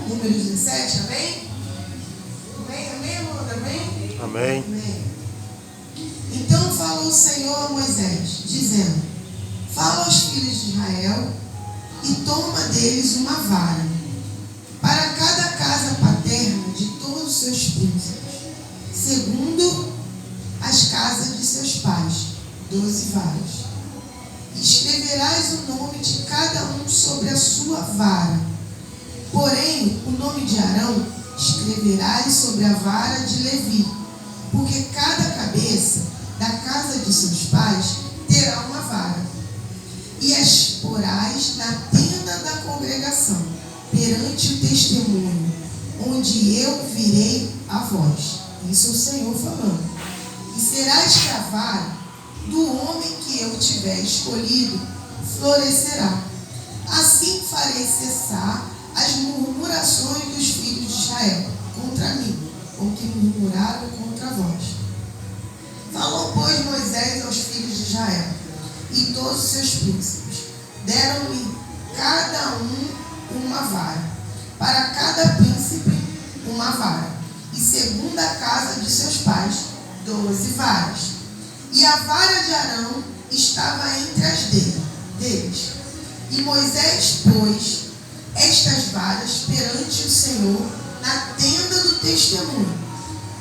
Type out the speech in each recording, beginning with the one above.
Número 17, amém? Amém, amor? Amém? Amém. Amém. Então falou o Senhor a Moisés, dizendo: fala aos filhos de Israel e toma deles uma vara, para cada casa paterna de todos os seus príncipes, segundo as casas de seus pais, 12 varas. Escreverás o nome de cada um sobre a sua vara. Porém, o nome de Arão escreverás sobre a vara de Levi, porque cada cabeça da casa de seus pais terá uma vara. E as porás na tenda da congregação, perante o testemunho, onde eu virei a vós. Isso é o Senhor falando. E serás que a vara do homem que eu tiver escolhido florescerá. Assim farei cessar as murmurações dos filhos de Israel contra mim, com que murmuraram contra vós. Falou, pois, Moisés aos filhos de Israel e todos os seus príncipes. Deram-lhe cada um uma vara, para cada príncipe uma vara, e segundo a casa de seus pais, 12 varas. E a vara de Arão estava entre as deles. E Moisés pôs estas varas perante o Senhor na tenda do testemunho.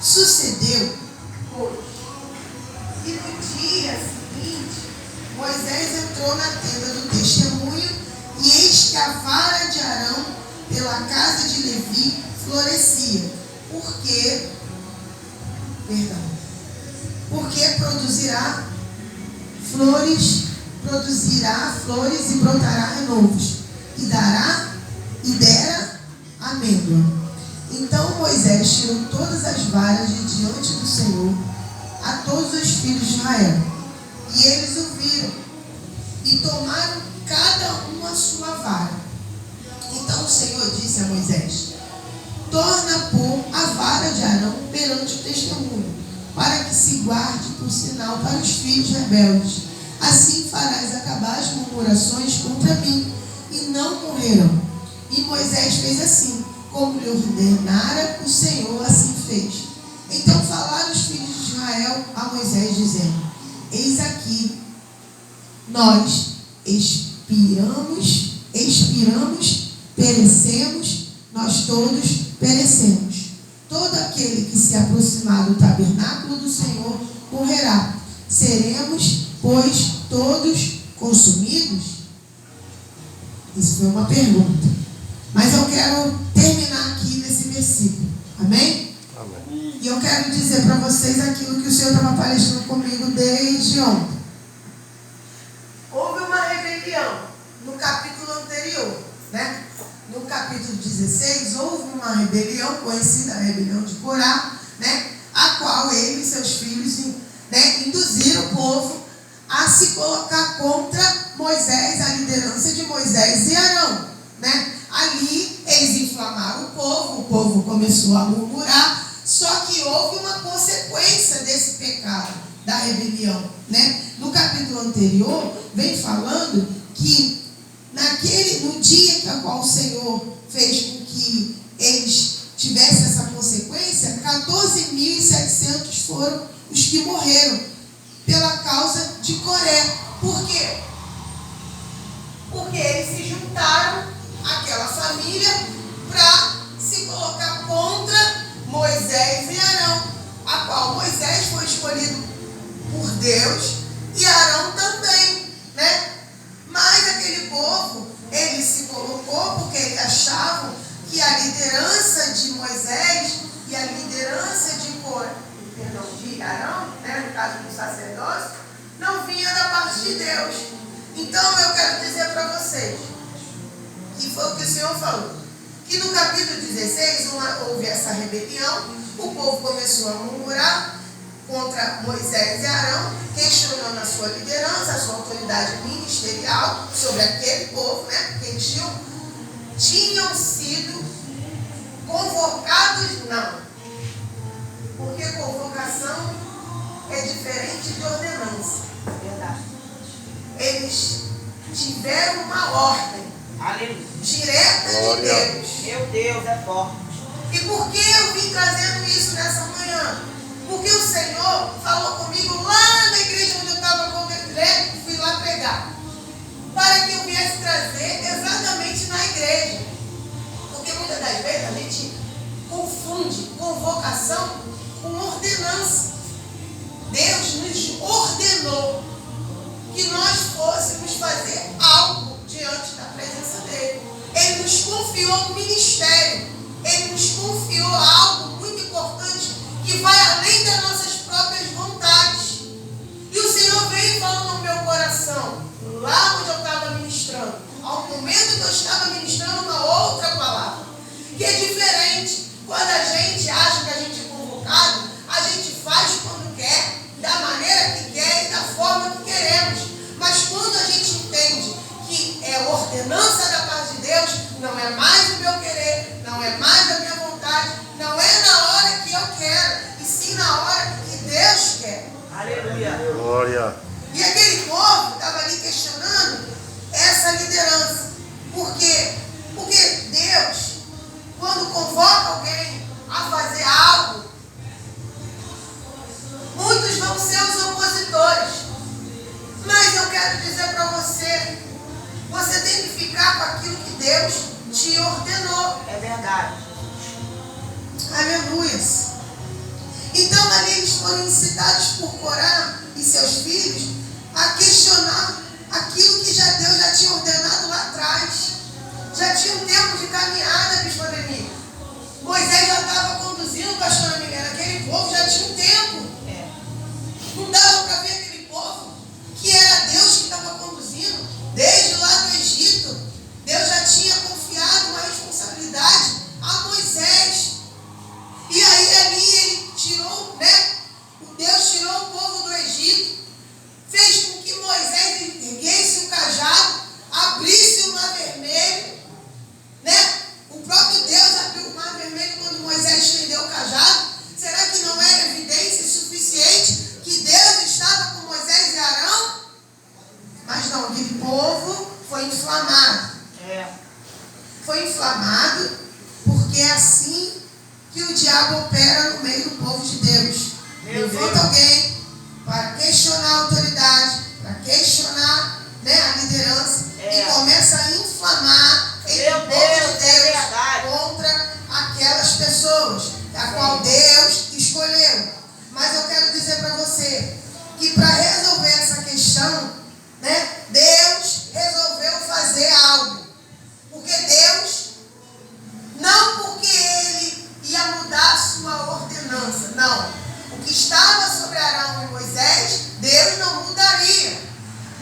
Sucedeu, pois, que no dia seguinte Moisés entrou na tenda do testemunho, e eis que a vara de Arão pela casa de Levi florescia, porque produzirá flores e brotará renovos, e dera amêndoa. Então Moisés tirou todas as varas de diante do Senhor a todos os filhos de Israel, e eles o viram, e tomaram cada um a sua vara. Então o Senhor disse a Moisés: torna a pôr a vara de Arão perante o testemunho, para que se guarde por sinal para os filhos rebeldes. Assim farás acabar as murmurações contra mim, e não morrerão. E Moisés fez assim, como lhe ordenara o Senhor, assim fez. Então falaram os filhos de Israel a Moisés, dizendo: eis aqui, nós expiramos, perecemos, nós todos perecemos. Todo aquele que se aproximar do tabernáculo do Senhor morrerá. Seremos, pois, todos consumidos? Isso foi uma pergunta. Mas eu quero terminar aqui nesse versículo. Amém? Amém. E eu quero dizer para vocês aquilo que o Senhor estava palestrando comigo desde ontem. Houve uma rebelião no capítulo anterior, né? No capítulo 16, houve uma rebelião, conhecida a rebelião de Corá, né? A qual ele e seus filhos, né, induziram o povo a se colocar contra Moisés, a liderança de Moisés e Arão, né? Ali eles inflamaram o povo começou a murmurar, só que houve uma consequência desse pecado, da rebelião, né? No capítulo anterior, vem falando que no dia que a qual o Senhor fez com que eles tivessem essa consequência, 14.700 foram os que morreram pela causa de Coré. Por quê? Porque eles se juntaram, aquela família, para se colocar contra Moisés e Arão, a qual Moisés foi escolhido por Deus e Arão também, né? Mas aquele povo, ele se colocou porque eles achavam que a liderança de Moisés e a liderança de Arão, né, no caso do sacerdócio, não vinha da parte de Deus. Então eu quero dizer para vocês, que foi o que o Senhor falou, que no capítulo 16 houve essa rebelião, o povo começou a murmurar contra Moisés e Arão, questionando a sua liderança, a sua autoridade ministerial sobre aquele povo, né? Porque eles tinham sido convocados, não. Porque convocação é diferente de ordenança. Verdade. Eles tiveram uma ordem Aleluia. Direta de Deus. Meu Deus, é forte. E por que eu vim trazendo isso nessa manhã? Porque o Senhor falou comigo lá na igreja onde eu estava congregando, fui lá pregar, para que eu viesse trazer exatamente na igreja. Porque muitas das vezes a gente confunde convocação com ordenança. Deus nos ordenou que nós fôssemos fazer algo diante da presença dele. Ele nos confiou um ministério. Ele nos confiou algo muito importante que vai além das nossas próprias vontades. E o Senhor veio falando no meu coração, lá onde eu estava ministrando, ao momento que eu estava ministrando uma outra palavra, que é diferente. Quando a gente acha que a gente é convocado, a gente faz quando quer, da maneira que quer e da forma que queremos. Mas quando a gente entende que é ordenança da parte de Deus, não é mais o meu querer, não é mais a minha vontade, não é na hora que eu quero, e sim na hora que Deus quer. Aleluia. Glória. E aquele povo estava ali questionando essa liderança. Por quê? Porque Deus, quando convoca alguém a fazer algo, muitos vão ser os opositores. Mas eu quero dizer para você, você tem que ficar com aquilo que Deus te ordenou. É verdade. Aleluia. Então ali eles foram incitados por Corá e seus filhos a questionar aquilo que Deus já tinha ordenado lá atrás. Já tinha um tempo de caminhada, Bispo Ademir. Moisés já estava conduzindo, pastora Milena, aquele povo já tinha um tempo. Não dava para ver aquele povo que era Deus que estava conduzindo. Desde lá do Egito, Deus já tinha confiado uma responsabilidade a Moisés. E aí ali ele tirou, Deus tirou o povo do Egito, fez com que Moisés erguesse o cajado, abrisse o mar vermelho, O próprio Deus abriu o mar vermelho quando Moisés estendeu o cajado. Será que não era evidência suficiente que Deus estava com Moisés e Arão? Mas não, aquele povo foi inflamado. Foi inflamado porque é assim que o diabo opera no meio do povo de Deus. Levanta alguém para questionar a autoridade, para questionar a liderança e começa a inflamar o povo de Deus contra aquelas pessoas a qual Deus escolheu. Mas eu quero dizer para você que para resolver essa questão, Deus resolveu fazer algo. Porque Deus, não porque Ele ia mudar a sua ordenança, não. O que estava sobre Arão e Moisés, Deus não mudaria.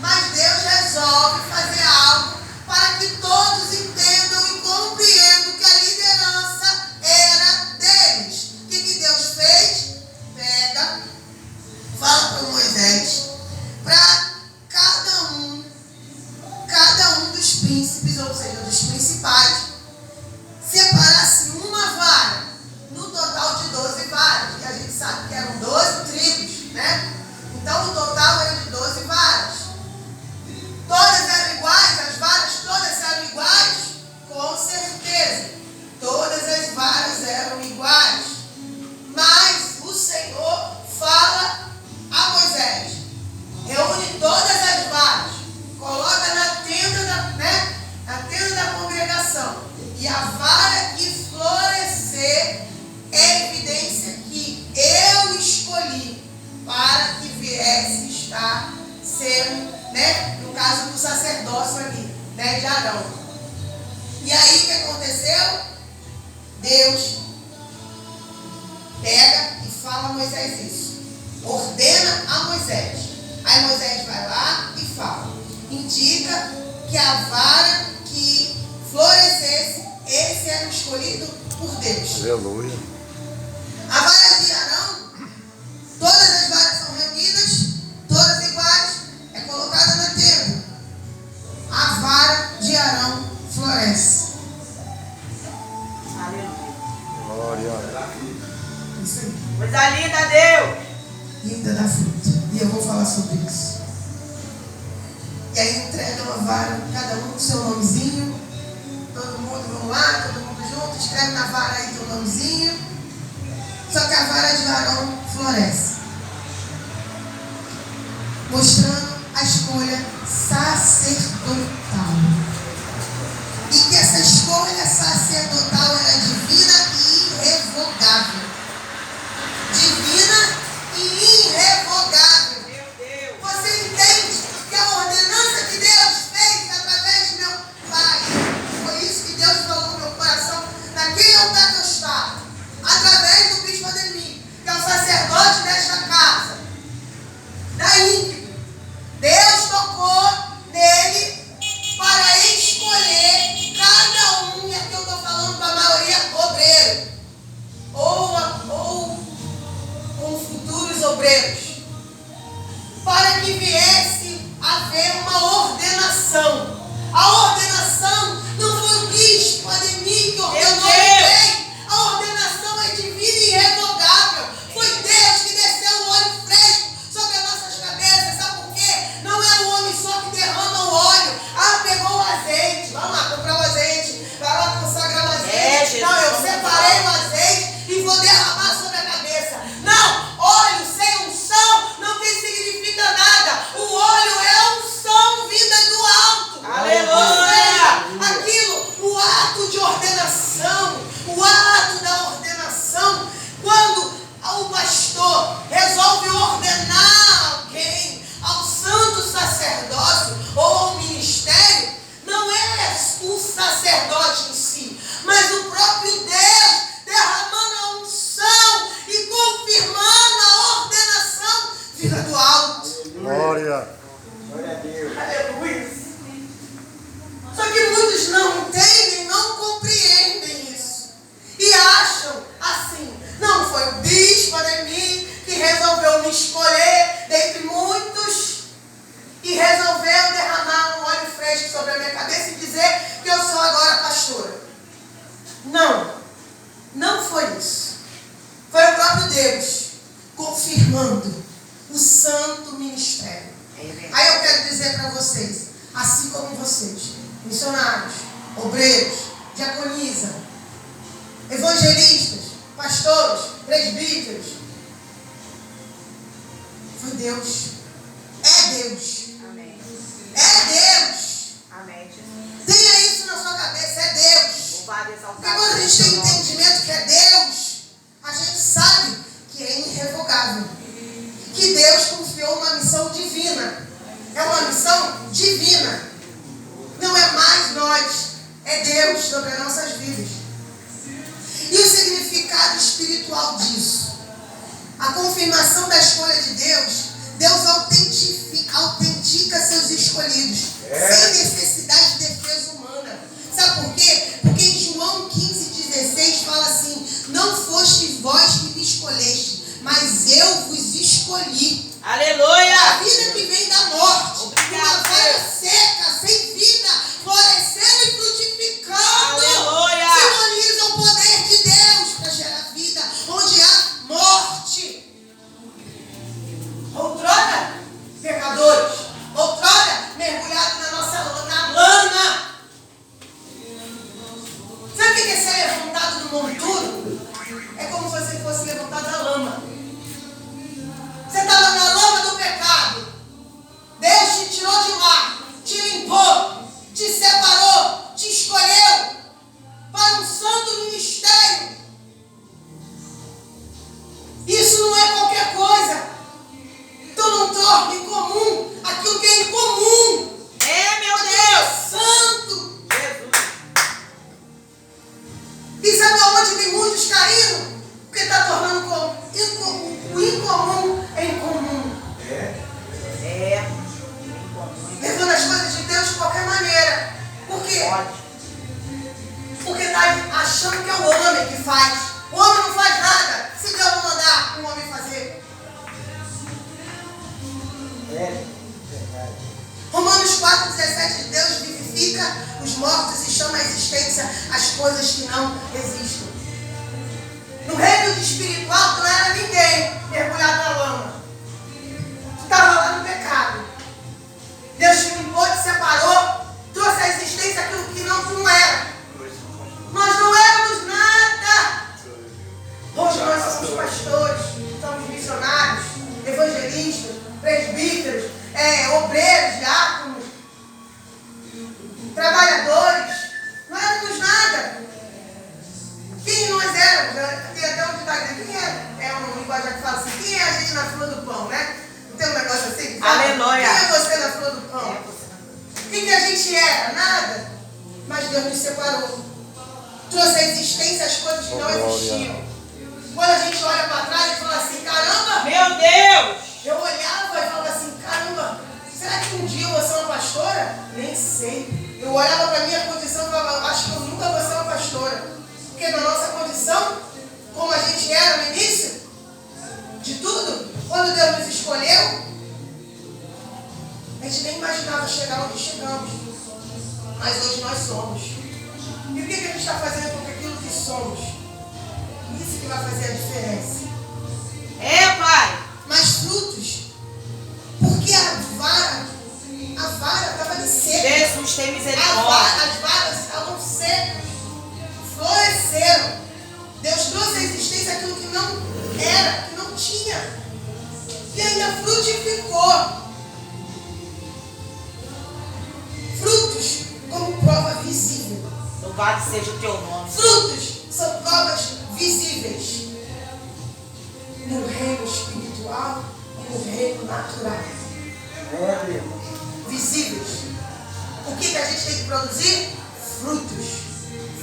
Mas Deus resolve fazer algo para que todos entendam e compreendam que a liderança era deles. O que Deus fez? Pega, fala para Moisés, para cada um dos príncipes, ou seja, dos principais, separasse uma vara, no total de 12 varas, que a gente sabe que eram 12 tribos, Então o total era de 12 varas. Todas eram iguais? As varas todas eram iguais? Com certeza. Todas as varas eram iguais. Mas o Senhor fala a Moisés: reúne todas as varas, coloca na tenda da congregação, e a vara que florescer é evidência que eu escolhi para que viesse estar sendo, no caso do sacerdócio ali, de Arão. E aí o que aconteceu? Deus pega e fala a Moisés isso. Ordena a Moisés. Aí Moisés vai lá e fala. Indica que a vara que florescesse, esse era o escolhido por Deus. Aleluia. A vara de Arão, todas as varas são reunidas, todas iguais, é colocada na tenda. A vara de Arão floresce. Aleluia. Glória. Isso aí. Coisa linda, Deus. Linda da fruta. E eu vou falar sobre isso. E aí entrega uma vara, cada um com seu nomezinho, escreve na vara aí teu nomezinho. Só que a vara de Arão floresce, mostrando a escolha sacerdotal. E que essa escolha sacerdotal era divina e irrevogável. Divina e irrevogável. Meu Deus. Você entende que a ordenança que Deus fez através de meu pai, foi isso que Deus falou no meu coração, naquele altar que eu estava, através do bispo Ademir, que é o sacerdote desta casa, da íntimo. Deus tocou nele para escolher cada um, e aqui eu estou falando para a maioria obreiro, ou com futuros obreiros, para que viesse a haver uma ordenação. A ordenação não foi o bispo Ademir que ordenou ninguém. A ordenação é divina e irrevogável. Foi Deus que desceu o óleo fresco sobre as nossas cabeças. Sabe por quê? Não é o homem só que derrama o óleo. Ah, pegou o azeite. Vamos lá, comprar o azeite. Vai lá consagrar o azeite. Jesus, não, eu separei o azeite e vou derramar sobre a cabeça. Não, óleo sem unção não significa nada. O óleo é a unção vinda do alto. Aleluia. Aquilo, o ato de ordenação, o ato da ordenação, quando o pastor resolve ordenar alguém ao santo sacerdócio ou ao ministério, não é o sacerdote em si, mas o próprio Deus derramando a unção e confirmando a ordenação vinda do alto. Glória. Aleluia. Só que muitos não entendem, não compreendem isso. E acham assim, não foi o bispo Ademir que resolveu me escolher dentre muitos e resolveu derramar um óleo fresco sobre a minha cabeça e dizer que eu sou agora pastora. Não, não foi isso. Foi o próprio Deus confirmando o santo ministério. Aí eu quero dizer para vocês, assim como vocês, missionários, obreiros, diaconisa, evangelistas, pastores, presbíteros, foi Deus. É Deus. Amém. É Deus. Amém, Jesus. Tenha isso na sua cabeça, é Deus. Louvado e Porque exaltado. quando a gente tem entendimento que é Deus, a gente sabe que é irrevogável. Que Deus confiou uma missão divina. É uma missão divina. Não é mais nós, é Deus sobre as nossas vidas. E o significado espiritual disso? A confirmação da escolha de Deus, Deus autentica seus escolhidos, sem necessidade de defesa humana. Sabe por quê? Porque em João 15,16 fala assim: não fostes vós que me escolheste, mas eu vos escolhi. Aleluia. A vida que vem da morte, Obrigado, uma vara Deus. seca, sem vida, florescendo e frutificando, Aleluia. simboliza o poder de Deus para gerar vida, onde há morte. Outrora, pecadores, outrora, mergulhados na lama. Sabe o que é ser levantado do monturo? É como se você fosse levantado da lama. Você estava na lama do pecado. Deus te tirou de lá, te limpou, te separou, te escolheu para um santo ministério. Isso não é qualquer coisa. Então não torne comum aquilo que é incomum. É, meu Aquilo que é Deus. santo. Jesus. E sabe aonde tem muitos caindo? Porque está tornando o incomum em comum. É. Levando as coisas de Deus de qualquer maneira. Por quê? Pode. Porque está achando que é o homem que faz. O homem não faz nada. Se Deus não mandar o homem fazer. Romanos 4,17 diz: Deus vivifica os mortos e chama à existência as coisas que não existem. No reino espiritual, tu não era ninguém mergulhado na lama. Tu estava lá no pecado. Deus te limpou, te separou, trouxe à existência aquilo que não tu não era. Nós não éramos nada. separou. Trouxe à existência as coisas que não Glória. existiam. Quando a gente olha para trás e fala assim, caramba, Meu Deus. eu olhava e falava assim, caramba, será que um dia eu vou ser uma pastora? Nem sei. Eu olhava para a minha condição e falava, acho que eu nunca vou ser uma pastora. Porque na nossa condição, como a gente era no início, de tudo, quando Deus nos escolheu, a gente nem imaginava chegar onde chegamos. Mas hoje nós somos. E o que a gente está fazendo com aquilo que somos? Isso que vai fazer a diferença. É, Pai. Mas frutos, porque a vara estava de seca. Jesus tem misericórdia. As varas estavam secas, floresceram. Deus trouxe à existência aquilo que não era, que não tinha. E ainda frutificou. Frutos como prova visível. Louvado seja o teu nome. Frutos são provas visíveis. No reino espiritual e no reino natural. Visíveis. O que a gente tem que produzir? Frutos.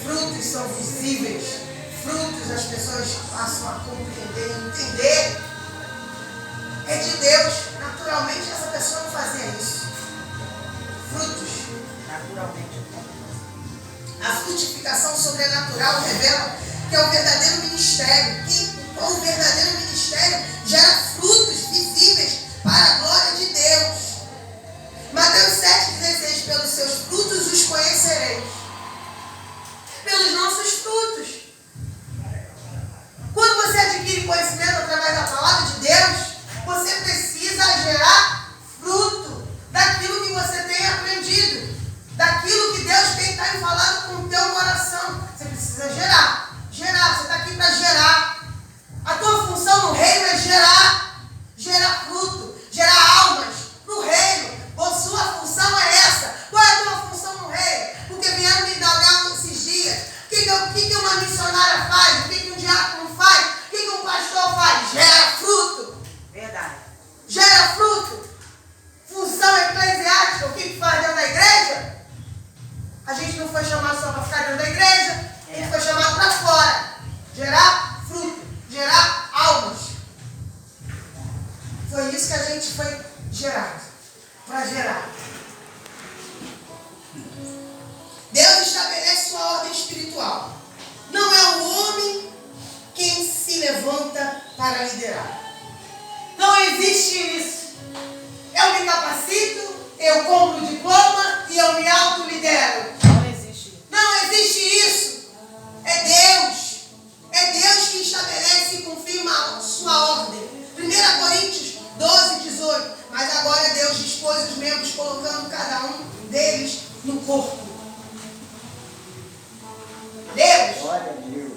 Frutos são visíveis. Frutos as pessoas passam a compreender, entender. É de Deus. Naturalmente essa pessoa não fazia isso. Frutos. Naturalmente. A frutificação sobrenatural revela que é o verdadeiro ministério. Que o verdadeiro ministério gera frutos visíveis para a glória de Deus. Mateus 7,16, pelos seus frutos os conhecereis. Pelos nossos frutos. Quando você adquire conhecimento através da palavra de Deus, você precisa gerar fruto daquilo que você tem aprendido, daquilo que Deus tem falado com o teu coração. Você precisa gerar. Gerar, você está aqui para gerar. A tua função no reino é gerar. Gerar fruto, gerar almas no reino. A sua função é essa. Qual é a tua função no reino? Porque vieram me indagar esses dias. O que uma missionária faz? O que um diácono faz? O que um pastor faz? Gera fruto. Verdade. Gera fruto. Função eclesiástica. O que faz dentro da igreja? A gente não foi chamado só para ficar dentro da igreja. A gente foi chamado para fora. Gerar fruto. Gerar almas. Foi isso que a gente foi gerado. Para gerar. Deus estabelece sua ordem espiritual. Não é o homem quem se levanta para liderar. Não existe isso. Eu me capacito, eu compro o diploma e eu me autolidero. Não existe. Não existe isso. É Deus. É Deus que estabelece e confirma a sua ordem. 1 Coríntios 12:18. Mas agora Deus dispôs os membros, colocando cada um deles no corpo. Deus. Glória a Deus.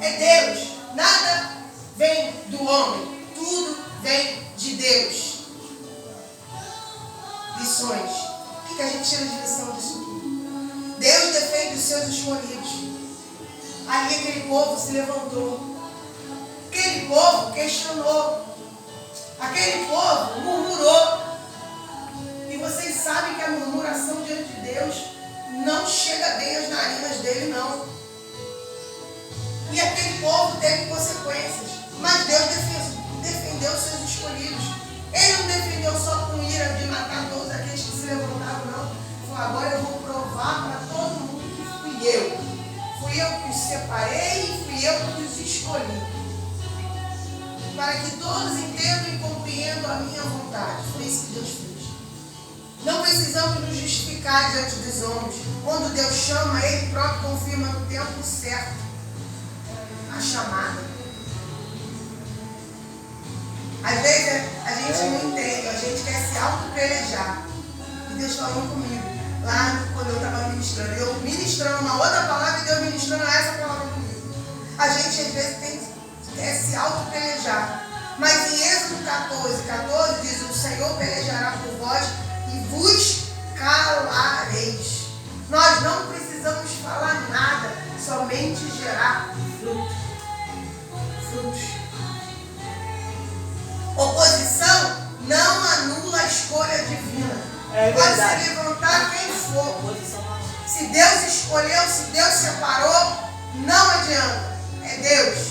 É Deus. Nada vem do homem. Tudo vem de Deus. Lições. O que a gente tira de lição disso tudo? Deus defende os seus escolhidos. Ali aquele povo se levantou. Aquele povo questionou. Aquele povo murmurou. E vocês sabem que a murmuração diante de Deus não chega bem às narinas dele, não. E aquele povo teve consequências. Mas Deus defendeu os seus escolhidos. Ele não defendeu só com ira de matar todos aqueles que se levantaram, não. Ele falou, agora eu vou provar para todo mundo que fui eu. Fui eu que os separei e fui eu que os escolhi. Para que todos entendam e compreendam a minha vontade. Foi isso que Deus fez. Não precisamos nos justificar diante dos homens. Quando Deus chama, Ele próprio confirma no tempo certo a chamada. Às vezes a gente não entende, a gente quer se auto-pelejar. E Deus falou comigo, lá quando eu estava ministrando. Eu ministrando uma outra palavra e Deus ministrando essa palavra comigo. A gente às vezes quer se auto-pelejar. Mas em Êxodo 14 diz, o Senhor pelejará por vós e vos calareis. Nós não precisamos falar nada, somente gerar frutos. Oposição não anula a escolha divina. É Pode verdade. se levantar quem for. Oposição não. Se Se Deus escolheu, se Deus separou, não adianta. É Deus.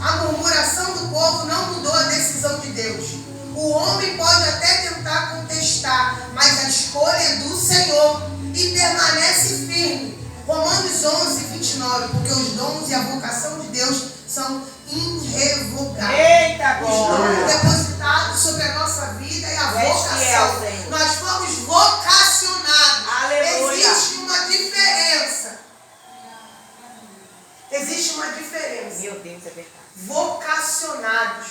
A murmuração do povo não mudou a decisão de Deus. O homem pode até tentar contestar, mas a escolha é do Senhor e permanece firme. Romanos 11, 29, porque os dons e a vocação de Deus são irrevogáveis. Eita, Os glória. dons depositados sobre a nossa vida é a Tu és vocação. fiel, Senhor. Nós fomos vocacionados. Aleluia. Existe uma diferença. Existe uma diferença. Meu Deus, é verdade. Vocacionados.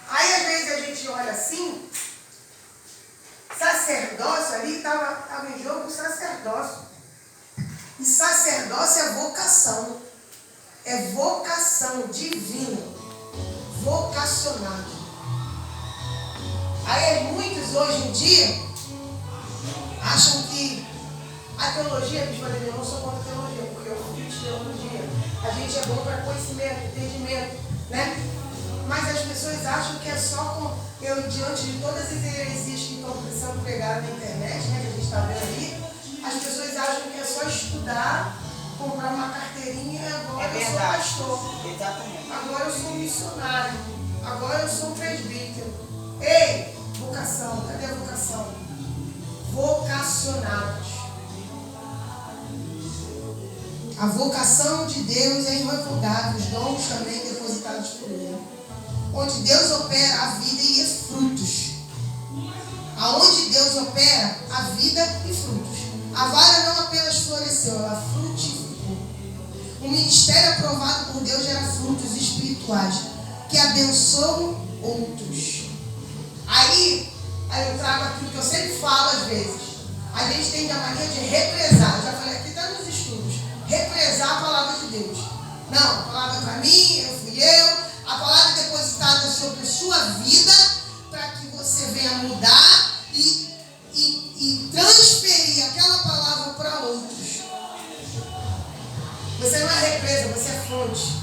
Aí às vezes a gente olha assim, sacerdócio ali, estava em jogo o sacerdócio. E sacerdócio é vocação. É vocação divina. Vocacionado. Aí muitos hoje em dia acham que a teologia, eu não sou contra a teologia, porque eu fiz teologia. A gente é bom para conhecimento, entendimento, né? Mas as pessoas acham que é só com eu, diante de todas as heresias que estão sendo pregadas na internet, né, que a gente está vendo ali, as pessoas acham que é só estudar, comprar uma carteirinha e agora eu sou pastor. Exatamente. Agora eu sou missionário. Agora eu sou presbítero. Ei, vocação, cadê a vocação? Vocacionados. A vocação de Deus é irrevogável, os dons também depositados por Ele. Onde Deus opera a vida e frutos. Aonde Deus opera a vida e frutos. A vara não apenas floresceu, ela frutificou. O ministério aprovado por Deus gera frutos espirituais que abençoam outros. Aí eu trago aquilo que eu sempre falo às vezes. A gente tem a mania de represar. Eu já falei aqui, está nos estudos. Represar a palavra de Deus. Não, a palavra para mim, fui eu. A palavra é depositada sobre a sua vida para que você venha mudar e transferir aquela palavra para outros. Você não é represa, você é fonte.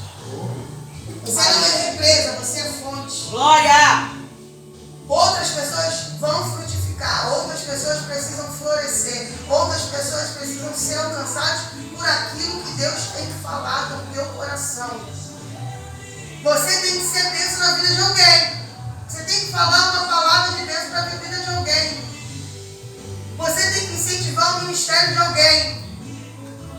Você não é represa, você é fonte. Glória! Outras pessoas vão frutificar, outras pessoas precisam florescer, outras pessoas precisam ser alcançadas por aquilo que Deus tem falado no teu coração. Você tem que ser bênção na vida de alguém. Você tem que falar uma palavra de bênção para a vida de alguém. Você tem que incentivar o ministério de alguém.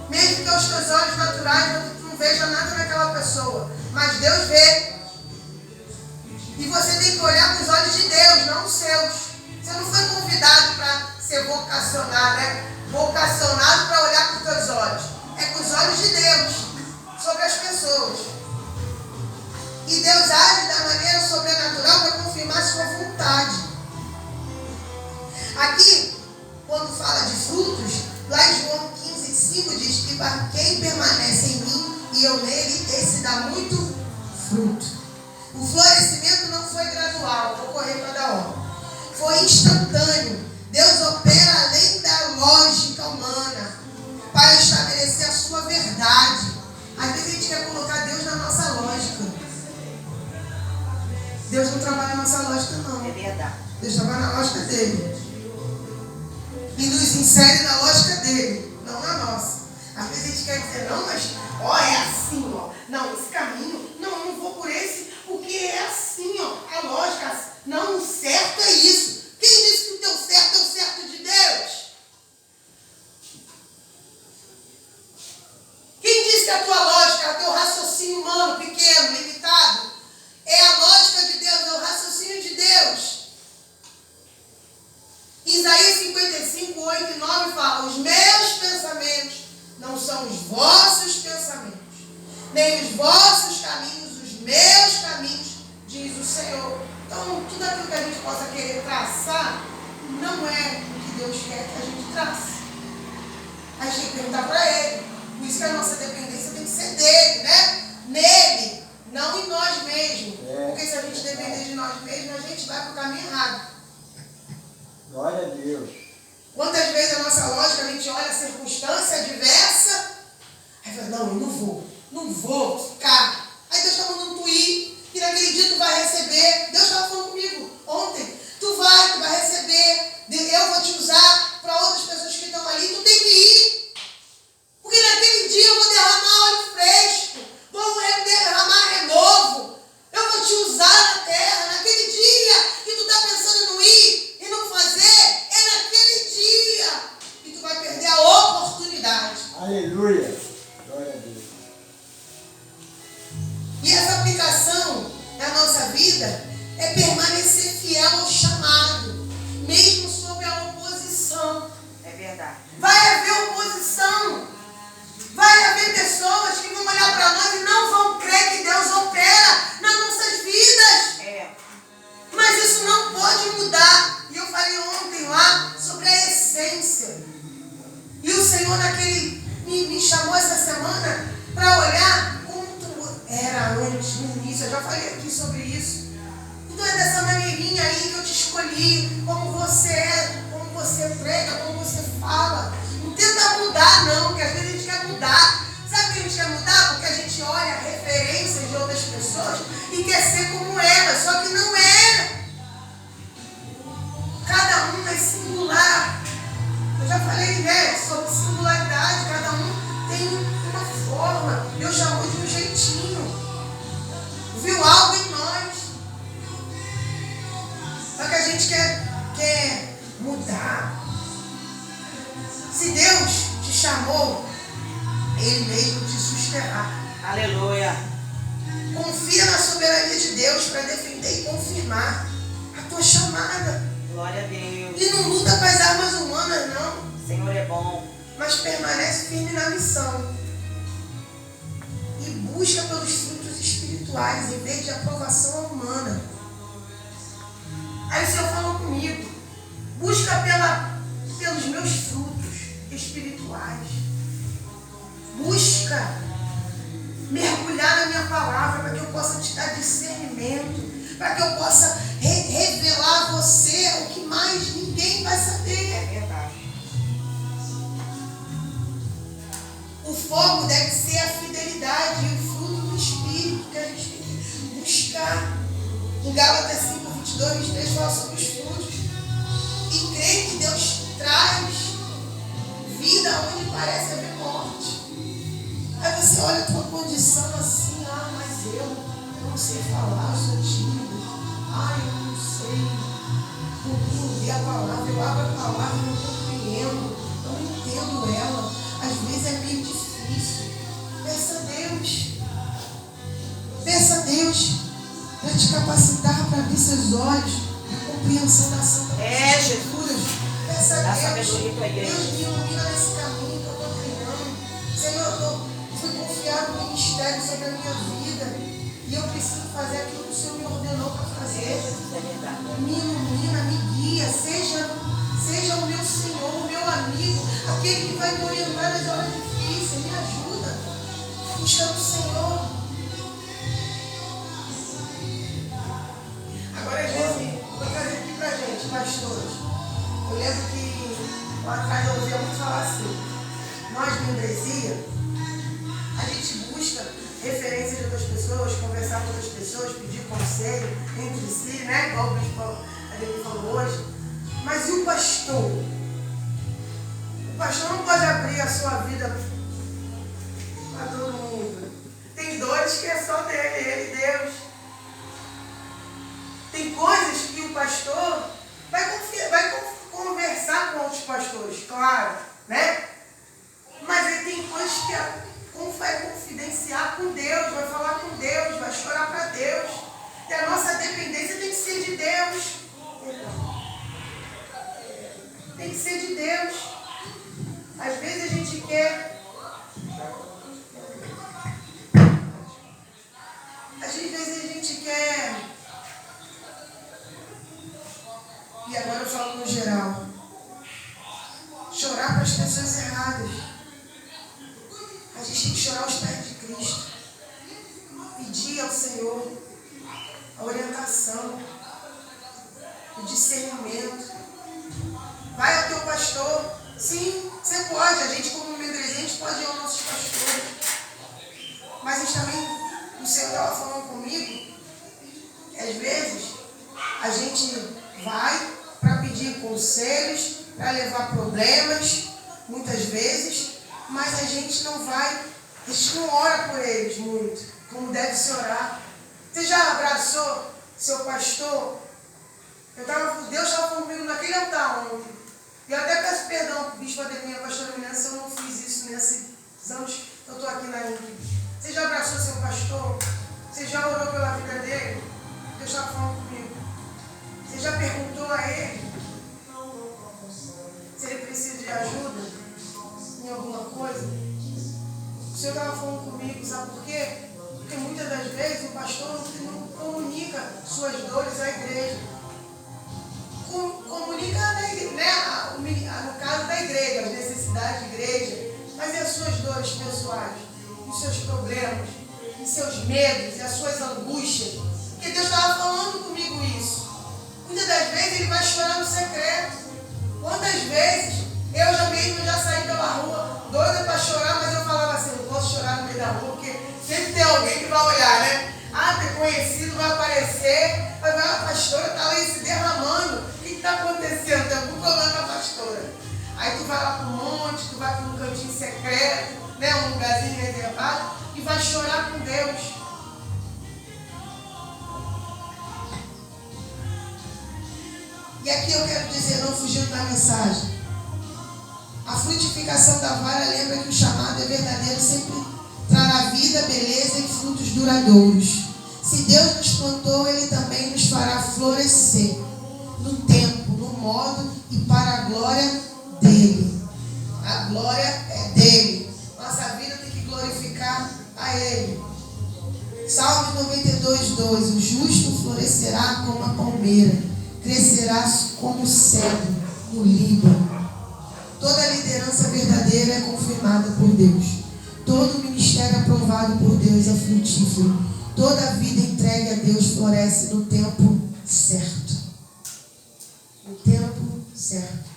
Mesmo que aos teus olhos naturais não veja nada naquela pessoa. Mas Deus vê. E você tem que olhar com os olhos de Deus, não os seus. Você não foi convidado para ser vocacionado, né? Vocacionado para olhar com os teus olhos. É com os olhos de Deus sobre as pessoas. E Deus age da maneira sobrenatural para confirmar sua vontade. Aqui, quando fala de frutos, lá em João 15:5 diz que quem permanece em mim e eu nele, esse dá muito fruto. O florescimento não foi gradual, vou correr para dar hora. Foi instantâneo. Deus opera além da lógica humana para estabelecer a sua verdade. Às vezes a gente quer colocar Deus na nossa lógica. Deus não trabalha na nossa lógica, não. É verdade. Deus trabalha na lógica dele. E nos insere na lógica dele, não na nossa. Às vezes a gente quer dizer, não, mas ó, é assim, ó. Não, esse caminho, não, eu não vou por esse, porque é assim, ó. A lógica, não, o certo é isso. Quem disse que o teu certo é o certo de Deus? Quem disse que a tua lógica, o teu raciocínio humano, pequeno, limitado, é a lógica de Deus, é o raciocínio de Deus? Isaías 55, 8 e 9 fala, os meus pensamentos não são os vossos pensamentos, nem os vossos caminhos, os meus caminhos, diz o Senhor. Então, tudo aquilo que a gente possa querer traçar, não é o que Deus quer que a gente trace. A gente tem que perguntar para Ele. Por isso que a nossa dependência tem que ser dele, né? Nele, não em nós mesmos. Porque se a gente depender de nós mesmos, a gente vai para o caminho errado. Glória a Deus. Quantas vezes a nossa lógica, a gente olha a circunstância adversa, aí fala, não, eu não vou ficar. Aí Deus está mandando tu ir, e naquele dia tu vai receber. Deus estava falando comigo ontem, tu vai receber, eu vou te usar para outras pessoas que estão ali, tu Aleluia. Glória a Deus. E essa aplicação na nossa vida é permanecer fiel ao chamado, mesmo sob a oposição. É verdade. Vai haver oposição. Vai haver pessoas que vão olhar para nós e não vão crer que Deus opera nas nossas vidas. É. Mas isso não pode mudar. E eu falei ontem lá sobre a essência. E o Senhor me chamou essa semana para olhar como tu era antes, no início. Eu já falei aqui sobre isso. Então é dessa maneirinha aí que eu te escolhi, como você é, como você prega, como você fala. Não tenta mudar não, porque às vezes a gente quer mudar. Sabe por que a gente quer mudar? Porque a gente olha referências de outras pessoas e quer ser como elas, só que não é. Cada um é singular. Eu já falei, né, sobre singularidade, cada um tem uma forma. Deus chamou de um jeitinho. Viu algo em nós. Só que a gente quer mudar. Se Deus te chamou, Ele mesmo te susterá. Aleluia. Confia na soberania de Deus para defender e confirmar a tua chamada. Glória a Deus. E não luta com as armas humanas, não. O Senhor é bom. Mas permanece firme na missão. E busca pelos frutos espirituais em vez de aprovação humana. Aí o Senhor falou comigo. Busca pelos meus frutos espirituais. Busca mergulhar na minha palavra para que eu possa te dar discernimento, para que eu possa revelar a você o que mais ninguém vai saber. É verdade. O fogo deve ser a fidelidade e o fruto do Espírito que a gente tem que buscar. Em Gálatas 5, 22, 23 fala sobre os frutos. E crer que Deus traz vida onde parece haver morte. Aí você olha a tua condição assim, mas eu não sei falar, eu sou tímido. Eu não sei ler a palavra, eu abro a palavra e não compreendo, eu não entendo ela. Às vezes é meio difícil. Peça a Deus. Peça a Deus para te capacitar, para abrir seus olhos, a compreensão da Santa Escrituras. Peça a Deus. Deus me ilumina nesse caminho que eu estou treinando. Senhor, eu fui confiado no ministério sobre a minha vida e eu preciso fazer aquilo que o Senhor me ordenou para fazer. É verdade. Me ilumina, me guia, seja o meu Senhor, o meu amigo, aquele que vai me orientar nas horas difíceis, me ajuda. Busca no Senhor. Agora, às vezes, vou trazer aqui pra gente, pastores. Eu lembro que lá atrás eu ouvia muito falar assim. Nós, membresia, a gente busca referência de outras pessoas, conversar com outras pessoas, pedir conselho entre si, né? Igual o bispo Ademir falou hoje. Mas e o pastor? O pastor não pode abrir a sua vida para todo mundo. Tem dores que é só dele, ele e Deus. Tem coisas que o pastor vai conversar com outros pastores, claro, né? Mas ele tem coisas que vai confidenciar com Deus, vai falar com Deus, vai chorar para Deus. E a nossa dependência tem que ser de Deus. Tem que ser de Deus. Às vezes a gente quer. Às vezes a gente quer. E agora eu falo no geral. Chorar para as pessoas erradas. A gente tem que chorar aos pés de Cristo. Pedir ao Senhor a orientação, o discernimento. Vai ao teu pastor. Sim, você pode. A gente, como membresia, a gente pode ir aos nossos pastores. Mas a gente também, o Senhor estava falando comigo, às vezes, a gente vai para pedir conselhos, para levar problemas, muitas vezes, mas a gente não vai, a gente não ora por eles muito, como deve se orar. Você já abraçou seu pastor? Deus estava falando comigo naquele altar ontem. E eu até peço perdão para o bispo Ademir e a pastora Milena se eu não fiz isso nesses Senhor estava falando comigo, sabe por quê? Porque muitas das vezes o pastor não comunica suas dores à igreja. Comunica, né, no caso da igreja, as necessidades da igreja, mas e as suas dores pessoais, os seus problemas, os seus medos e as suas angústias? Porque Deus estava falando comigo isso. Muitas das vezes ele vai chorar no secreto. Quantas vezes eu já saí pela rua, doida para chorar, mas eu falava assim, não posso chorar no meio da rua, porque sempre tem alguém que vai olhar, né? Ah, ter conhecido, vai aparecer, vai ver a pastora, está lá se derramando. O que está acontecendo? Tem algum problema com a pastora. Aí tu vai lá para um monte, tu vai para um cantinho secreto, né? Um lugarzinho reservado, e vai chorar com Deus. E aqui eu quero dizer, não fugindo da mensagem, a frutificação da vara lembra que o chamado é verdadeiro, sempre trará vida, beleza e frutos duradouros. Se Deus nos plantou, Ele também nos fará florescer no tempo, no modo e para a glória dEle. A glória é dEle. Nossa vida tem que glorificar a Ele. Salmo 92:12. O justo florescerá como a palmeira, crescerá como o cedro no Líbano. Toda liderança verdadeira é confirmada por Deus. Todo ministério aprovado por Deus é frutífero. Toda vida entregue a Deus floresce no tempo certo. No tempo certo.